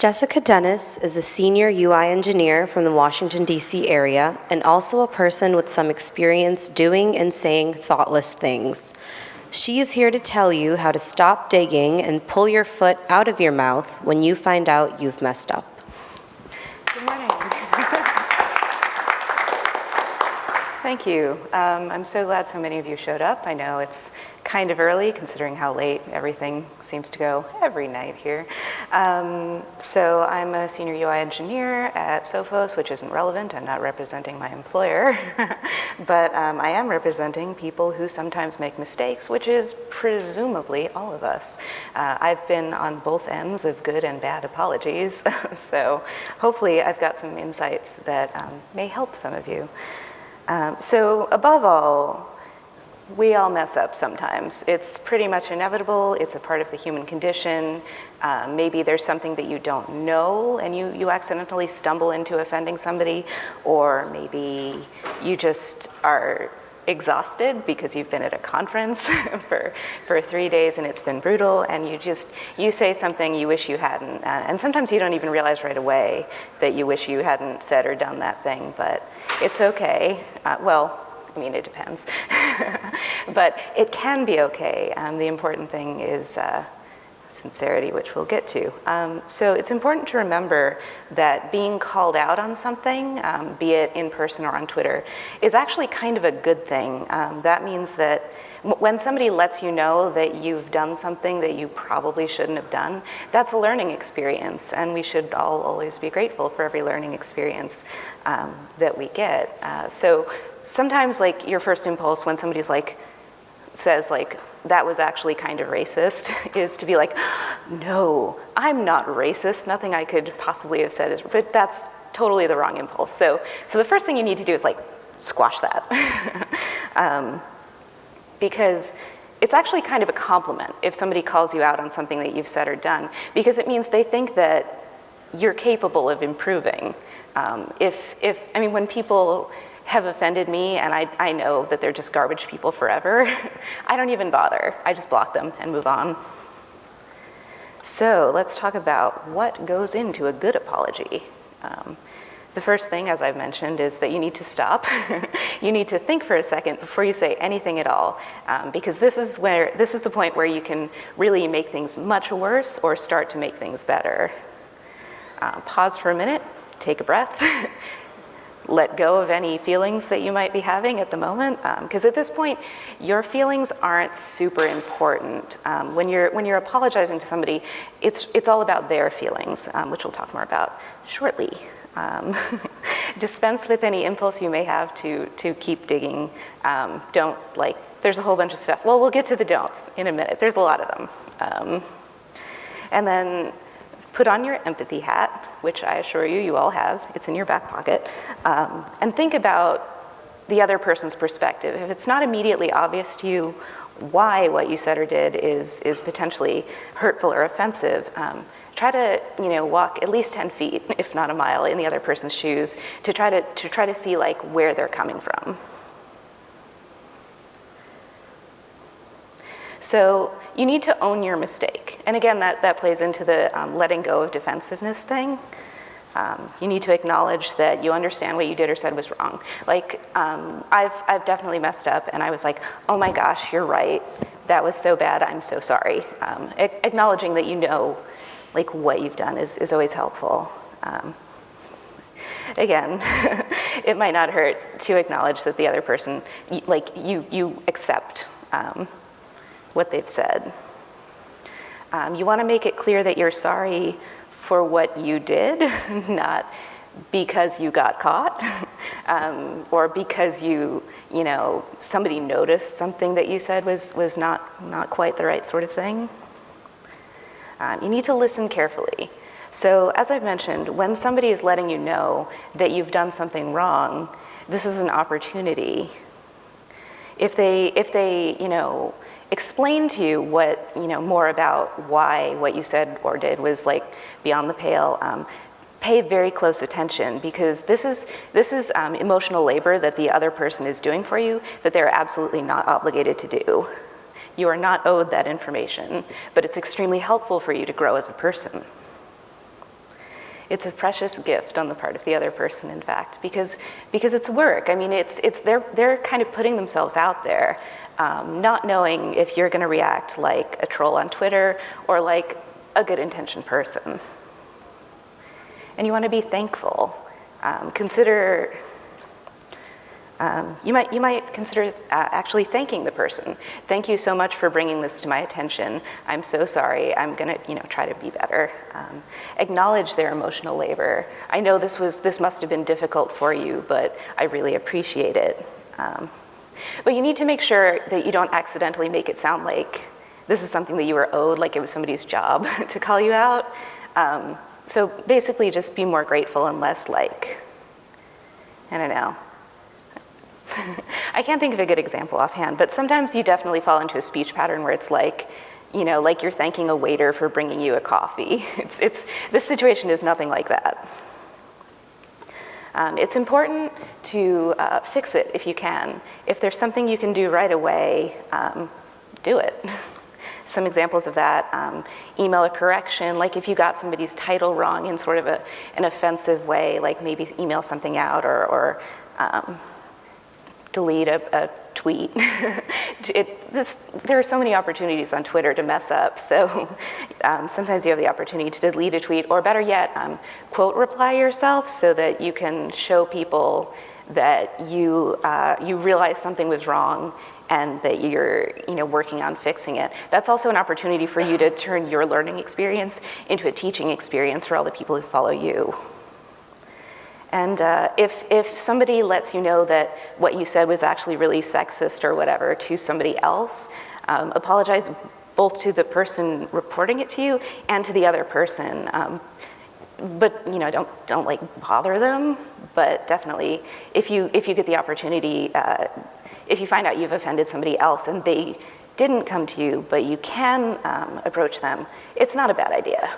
Jessica Dennis is a senior UI engineer from the Washington, D.C. area, and also a person with some experience doing and saying thoughtless things. She is here to tell you how to stop digging and pull your foot out of your mouth when you find out you've messed up. Good morning. Thank you. I'm so glad so many of you showed up. I know it's kind of early considering how late everything seems to go every night here. So I'm a senior UI engineer at Faux, which isn't relevant. I'm not representing my employer, but I am representing people who sometimes make mistakes, which is presumably all of us. I've been on both ends of good and bad apologies, so hopefully I've got some insights that may help some of you. So above all, we all mess up sometimes. It's pretty much inevitable. It's a part of the human condition. Maybe there's something that you don't know and you accidentally stumble into offending somebody, or maybe you just are exhausted because you've been at a conference for 3 days and it's been brutal, and you say something you wish you hadn't, and sometimes you don't even realize right away that you wish you hadn't said or done that thing, but it's okay. Well, I mean, it depends. But it can be okay. The important thing is sincerity, which we'll get to. So it's important to remember that being called out on something, be it in person or on Twitter, is actually kind of a good thing. That means that when somebody lets you know that you've done something that you probably shouldn't have done, that's a learning experience, and we should all always be grateful for every learning experience that we get. So sometimes, like, your first impulse when somebody's says that was actually kind of racist is to be like, no, I'm not racist, nothing I could possibly have said is, but that's totally the wrong impulse. So the first thing you need to do is squash that. Because it's actually kind of a compliment if somebody calls you out on something that you've said or done, because it means they think that you're capable of improving. I mean, when people have offended me and I know that they're just garbage people forever, I don't even bother. I just block them and move on. So let's talk about what goes into a good apology. The first thing, as I've mentioned, is that you need to stop. You need to think for a second before you say anything at all, because this is the point where you can really make things much worse or start to make things better. Pause for a minute, take a breath, let go of any feelings that you might be having at the moment, because at this point, your feelings aren't super important. When you're apologizing to somebody, it's all about their feelings, which we'll talk more about shortly. Dispense with any impulse you may have to keep digging. Don't, there's a whole bunch of stuff. Well, we'll get to the don'ts in a minute. There's a lot of them. And then put on your empathy hat, which I assure you all have. It's in your back pocket. And think about the other person's perspective. If it's not immediately obvious to you why what you said or did is potentially hurtful or offensive, try to walk at least 10 feet, if not a mile, in the other person's shoes to try to see where they're coming from. So you need to own your mistake. And again, that plays into the letting go of defensiveness thing. You need to acknowledge that you understand what you did or said was wrong. I've definitely messed up, and I was like, oh my gosh, you're right. That was so bad, I'm so sorry. Acknowledging that you know what you've done is always helpful. Again, it might not hurt to acknowledge that the other person, you accept what they've said. You want to make it clear that you're sorry for what you did, not because you got caught, or because somebody noticed something that you said was not quite the right sort of thing. You need to listen carefully. So as I've mentioned, when somebody is letting you know that you've done something wrong, this is an opportunity. If they explain to you more about why what you said or did was beyond the pale, pay very close attention, because this is emotional labor that the other person is doing for you that they're absolutely not obligated to do. You are not owed that information, but it's extremely helpful for you to grow as a person. It's a precious gift on the part of the other person, in fact, because it's work. I mean, they're kind of putting themselves out there, not knowing if you're going to react like a troll on Twitter or like a good-intentioned person. And you want to be thankful. You might consider actually thanking the person. Thank you so much for bringing this to my attention. I'm so sorry. I'm going to, try to be better. Acknowledge their emotional labor. I know this must have been difficult for you, but I really appreciate it. But you need to make sure that you don't accidentally make it sound like this is something that you were owed, like it was somebody's job to call you out. So basically, just be more grateful and less like, I don't know. I can't think of a good example offhand, but sometimes you definitely fall into a speech pattern where it's like, like you're thanking a waiter for bringing you a coffee. This situation is nothing like that. It's important to fix it if you can. If there's something you can do right away, do it. Some examples of that, email a correction, like if you got somebody's title wrong in sort of an offensive way, like maybe email something out or delete a tweet. There are so many opportunities on Twitter to mess up, so sometimes you have the opportunity to delete a tweet, or better yet, quote reply yourself so that you can show people that you realize something was wrong and that you're working on fixing it. That's also an opportunity for you to turn your learning experience into a teaching experience for all the people who follow you. And if somebody lets you know that what you said was actually really sexist or whatever to somebody else, apologize both to the person reporting it to you and to the other person. But don't like bother them. But definitely, if you get the opportunity, if you find out you've offended somebody else and they didn't come to you, but you can approach them, it's not a bad idea.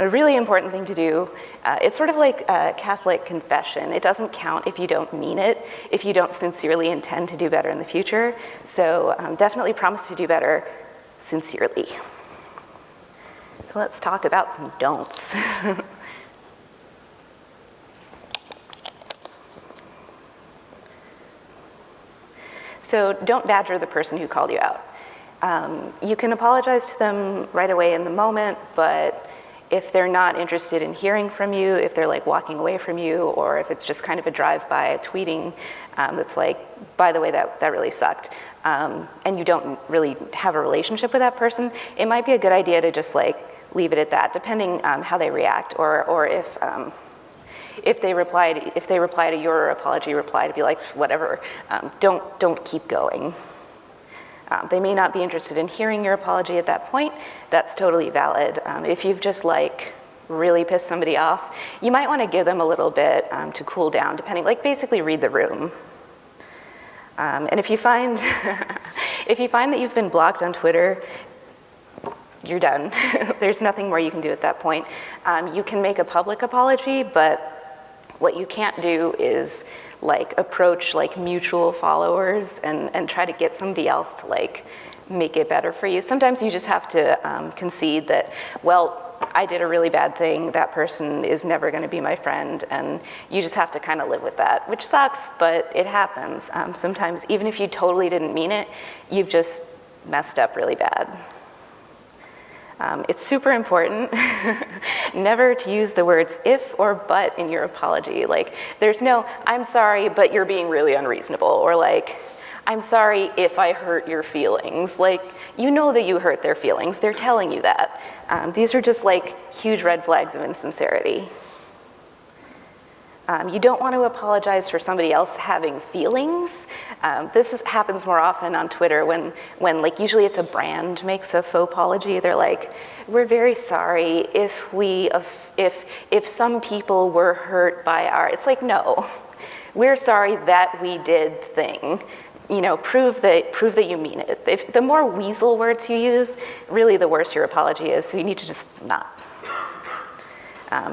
A really important thing to do, it's sort of like a Catholic confession. It doesn't count if you don't mean it, if you don't sincerely intend to do better in the future. So definitely promise to do better sincerely. So let's talk about some don'ts. So don't badger the person who called you out. You can apologize to them right away in the moment, but if they're not interested in hearing from you, if they're like walking away from you, or if it's just kind of a drive-by tweeting that's like, by the way, that really sucked, and you don't really have a relationship with that person, it might be a good idea to just like leave it at that, depending how they react, or if they reply to your apology reply, to be like, whatever, don't keep going. They may not be interested in hearing your apology at that point. That's totally valid. If you've just like really pissed somebody off, you might want to give them a little bit to cool down, depending, like basically read the room. And if you find that you've been blocked on Twitter, you're done. There's nothing more you can do at that point. You can make a public apology, but what you can't do is like approach like mutual followers and try to get somebody else to like make it better for you. Sometimes you just have to concede that, well, I did a really bad thing, that person is never going to be my friend, and you just have to kind of live with that, which sucks, but it happens. Sometimes, even if you totally didn't mean it, you've just messed up really bad. It's super important never to use the words if or but in your apology. Like, there's no, I'm sorry, but you're being really unreasonable, or like, I'm sorry if I hurt your feelings. Like, you know that you hurt their feelings. They're telling you that. These are just like huge red flags of insincerity. You don't want to apologize for somebody else having feelings. This happens more often on Twitter when like usually it's a brand makes a faux apology. They're like, we're very sorry if some people were hurt by our, it's like, no, we're sorry that we did thing. You know, prove that you mean it. The more weasel words you use, really the worse your apology is, so you need to just not.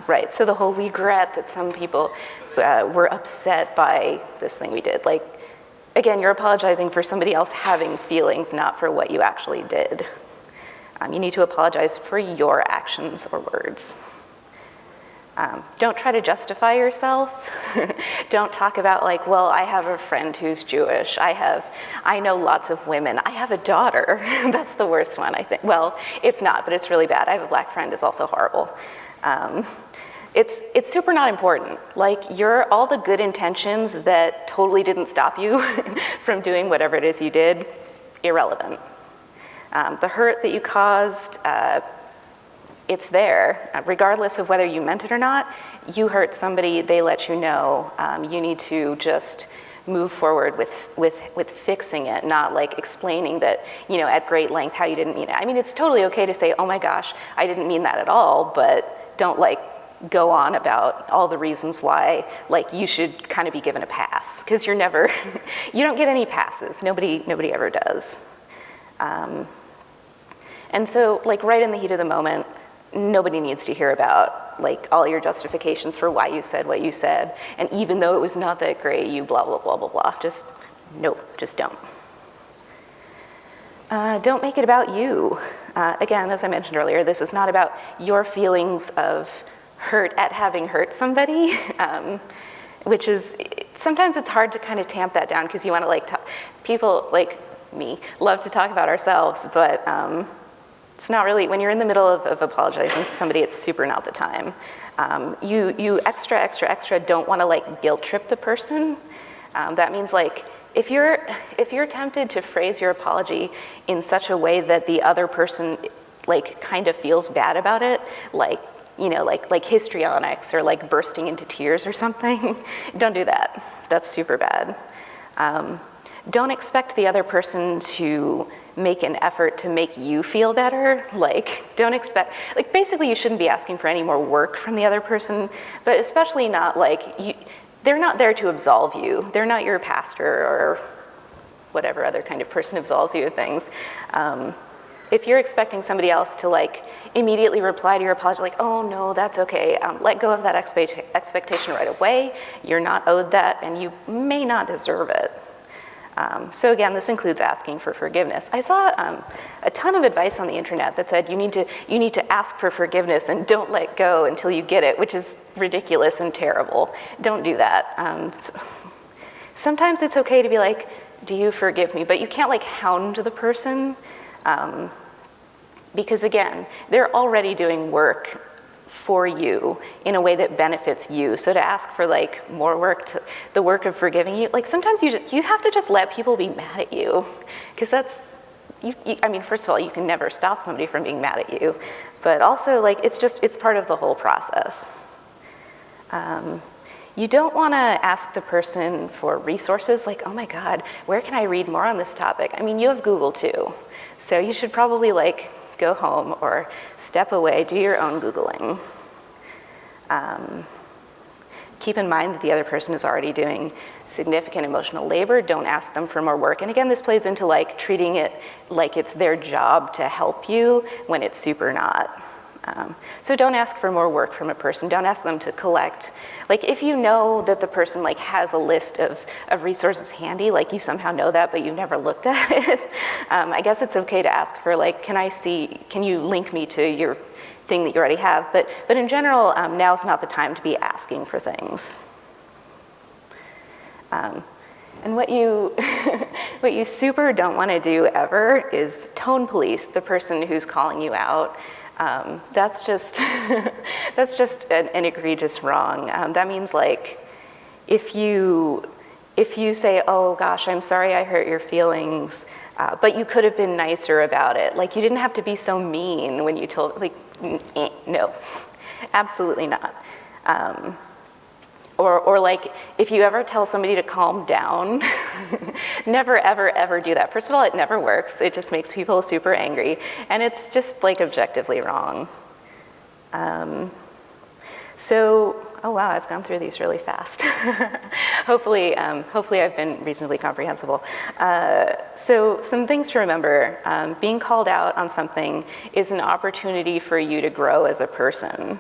Right, so the whole regret that some people were upset by this thing we did. Like, again, you're apologizing for somebody else having feelings, not for what you actually did. You need to apologize for your actions or words. Don't try to justify yourself. Don't talk about like, well, I have a friend who's Jewish. I know lots of women. I have a daughter. That's the worst one, I think. Well, it's not, but it's really bad. I have a black friend, it's also horrible. It's super not important. Like, all the good intentions that totally didn't stop you from doing whatever it is you did, irrelevant. The hurt that you caused, it's there. Regardless of whether you meant it or not, you hurt somebody, they let you know. You need to just move forward with fixing it, not like explaining that, at great length how you didn't mean it. I mean, it's totally okay to say, oh my gosh, I didn't mean that at all, but don't like go on about all the reasons why like you should kind of be given a pass, because you don't get any passes. Nobody ever does. And so like right in the heat of the moment, nobody needs to hear about like all your justifications for why you said what you said. And even though it was not that great, you blah, blah, blah, blah, blah. Just don't. Don't make it about you. Again, as I mentioned earlier, this is not about your feelings of hurt at having hurt somebody, which is, sometimes it's hard to kind of tamp that down because you want to like, people like me love to talk about ourselves, but it's not really, when you're in the middle of apologizing to somebody, it's super not the time. You extra don't want to like guilt trip the person. That means like, if you're tempted to phrase your apology in such a way that the other person like kind of feels bad about it, like, like histrionics or like bursting into tears or something, don't do that. That's super bad. Don't expect the other person to make an effort to make you feel better. Like, don't expect, like basically you shouldn't be asking for any more work from the other person, but especially not like, they're not there to absolve you. They're not your pastor or whatever other kind of person absolves you of things. If you're expecting somebody else to like immediately reply to your apology, like, oh no, that's okay, let go of that expectation right away. You're not owed that and you may not deserve it. So again, this includes asking for forgiveness. I saw a ton of advice on the internet that said you need to ask for forgiveness and don't let go until you get it, which is ridiculous and terrible. Don't do that. Sometimes it's okay to be like, do you forgive me? But you can't like hound the person. Because again, they're already doing work for you in a way that benefits you. So to ask for like more work, the work of forgiving you, like sometimes you have to just let people be mad at you, because that's, I mean, first of all, you can never stop somebody from being mad at you, but also like it's part of the whole process. You don't want to ask the person for resources like, oh my God, where can I read more on this topic? I mean, you have Google too, so you should probably like go home or step away, do your own Googling. Keep in mind that the other person is already doing significant emotional labor. Don't ask them for more work. And again, this plays into like treating it like it's their job to help you when it's super not. So don't ask for more work from a person. Don't ask them to collect. Like if you know that the person like has a list of resources handy, like you somehow know that, but you've never looked at it, I guess it's okay to ask for like, can you link me to your thing that you already have? But in general, now's not the time to be asking for things. And what you super don't want to do ever is tone police the person who's calling you out. That's just an egregious wrong. That means like if you say, oh gosh, I'm sorry I hurt your feelings, but you could have been nicer about it. Like you didn't have to be so mean when you told, like, no, absolutely not. Or like, if you ever tell somebody to calm down, never, ever, ever do that. First of all, it never works. It just makes people super angry. And it's just like objectively wrong. So, oh wow, I've gone through these really fast. Hopefully I've been reasonably comprehensible. So some things to remember. Being called out on something is an opportunity for you to grow as a person.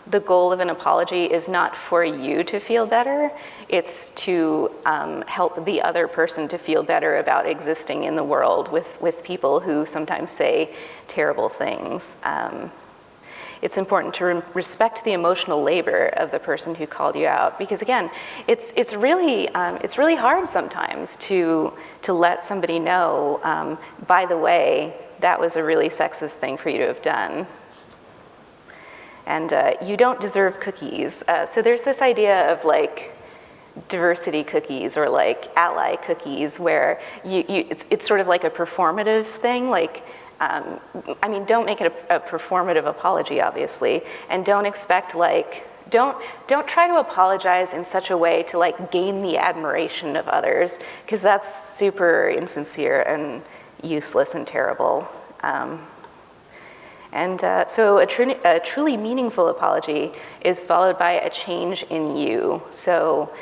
The goal of an apology is not for you to feel better, it's to help the other person to feel better about existing in the world with people who sometimes say terrible things. it's important to respect the emotional labor of the person who called you out, because again, it's really hard sometimes to let somebody know, by the way, that was a really sexist thing for you to have done. And you don't deserve cookies. So there's this idea of like diversity cookies or like ally cookies where it's sort of like a performative thing. Like, I mean, don't make it a performative apology, obviously, and don't expect like, don't try to apologize in such a way to like gain the admiration of others, because that's super insincere and useless and terrible. So a truly meaningful apology is followed by a change in you. So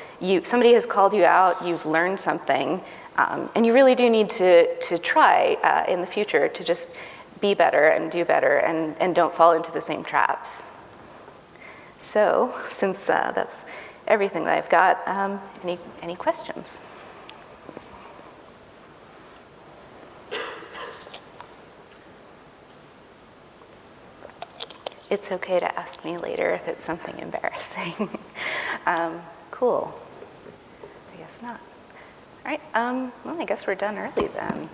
somebody has called you out, you've learned something, and you really do need to try in the future to just be better and do better and don't fall into the same traps. So since that's everything that I've got, any questions? It's okay to ask me later if it's something embarrassing. Cool. I guess not. All right, well, I guess we're done early then.